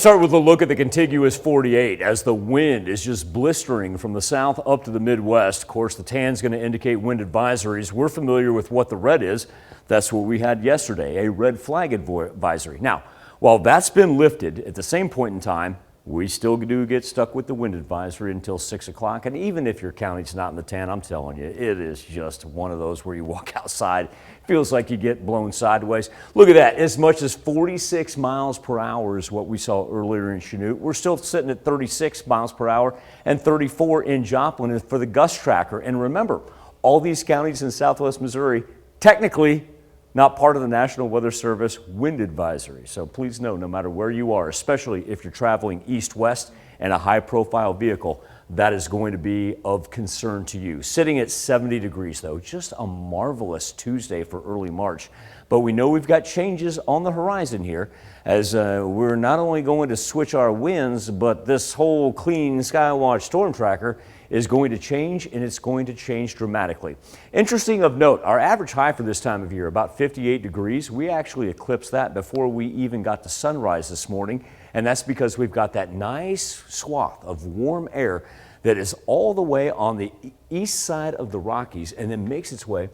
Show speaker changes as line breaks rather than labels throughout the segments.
start with a look at the contiguous 48 as the wind is just blistering from the south up to the Midwest. Of course, the tan's going to indicate wind advisories. We're familiar with what the red is. That's what we had yesterday, a red flag advisory. Now, while that's been lifted, at the same point in time, we still do get stuck with the wind advisory until 6 o'clock. And even if your county's not in the tan, I'm telling you, it is just one of those where you walk outside, feels like you get blown sideways. Look at that, as much as 46 miles per hour is what we saw earlier in Chanute. We're still sitting at 36 miles per hour and 34 in Joplin for the gust tracker. And remember, all these counties in southwest Missouri, technically not part of the National Weather Service wind advisory. So please know, no matter where you are, especially if you're traveling east-west in a high-profile vehicle, that is going to be of concern to you. Sitting at 70 degrees, though, just a marvelous Tuesday for early March. But we know we've got changes on the horizon here as we're not only going to switch our winds, but this whole Clean Sky Watch storm tracker is going to change, and it's going to change dramatically. Interesting of note, our average high for this time of year, about 58 degrees. We actually eclipsed that before we even got to sunrise this morning, and that's because we've got that nice swath of warm air that is all the way on the east side of the Rockies and then makes its way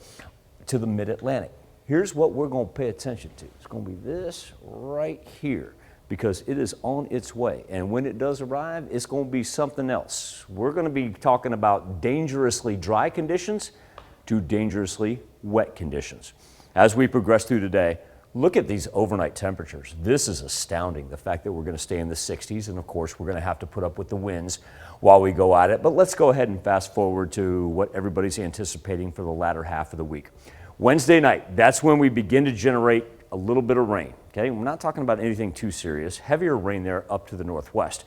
to the mid-Atlantic. Here's what we're going to pay attention to. It's going to be this right here, because it is on its way. And when it does arrive, it's going to be something else. We're going to be talking about dangerously dry conditions to dangerously wet conditions. As we progress through today, look at these overnight temperatures. This is astounding, the fact that we're going to stay in the 60s, and of course we're going to have to put up with the winds while we go at it. But let's go ahead and fast forward to what everybody's anticipating for the latter half of the week. Wednesday night, that's when we begin to generate a little bit of rain. Okay, we're not talking about anything too serious. Heavier rain there up to the northwest.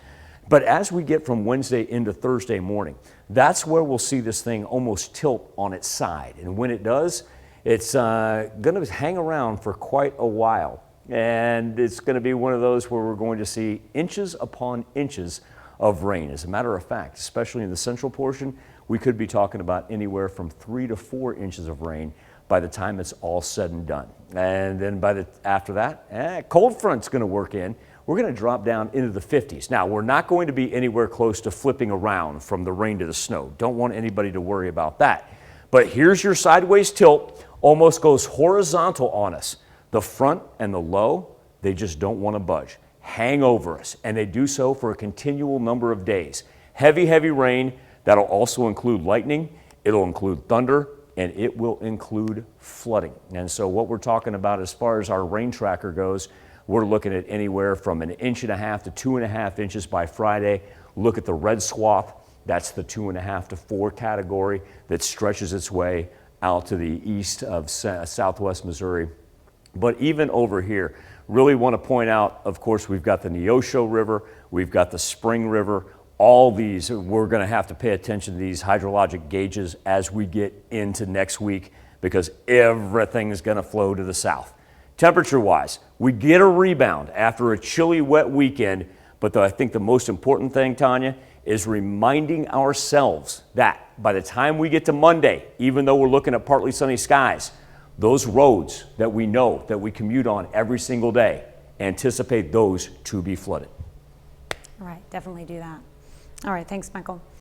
But as we get from Wednesday into Thursday morning, that's where we'll see this thing almost tilt on its side. And when it does, it's going to hang around for quite a while. And it's going to be one of those where we're going to see inches upon inches of rain. As a matter of fact, especially in the central portion, we could be talking about anywhere from 3 to 4 inches of rain by the time it's all said and done. And then after that, cold front's going to work in. We're going to drop down into the 50s. Now, we're not going to be anywhere close to flipping around from the rain to the snow. Don't want anybody to worry about that. But here's your sideways tilt, almost goes horizontal on us. The front and the low, they just don't want to budge. Hang over us, and they do so for a continual number of days. Heavy, heavy rain. That'll also include lightning. It'll include thunder, and it will include flooding. And so what we're talking about as far as our rain tracker goes, we're looking at anywhere from 1.5 inches to 2.5 inches by Friday. Look at the red swath. That's the 2.5 to 4 category that stretches its way out to the east of southwest Missouri. But even over here, really want to point out, of course, we've got the Neosho River, we've got the Spring River. All these, we're going to have to pay attention to these hydrologic gauges as we get into next week, because everything is going to flow to the south. Temperature-wise, we get a rebound after a chilly, wet weekend, but I think the most important thing, Tanya, is reminding ourselves that by the time we get to Monday, even though we're looking at partly sunny skies, those roads that we know that we commute on every single day, anticipate those to be flooded.
All right, definitely do that. All right, thanks, Michael.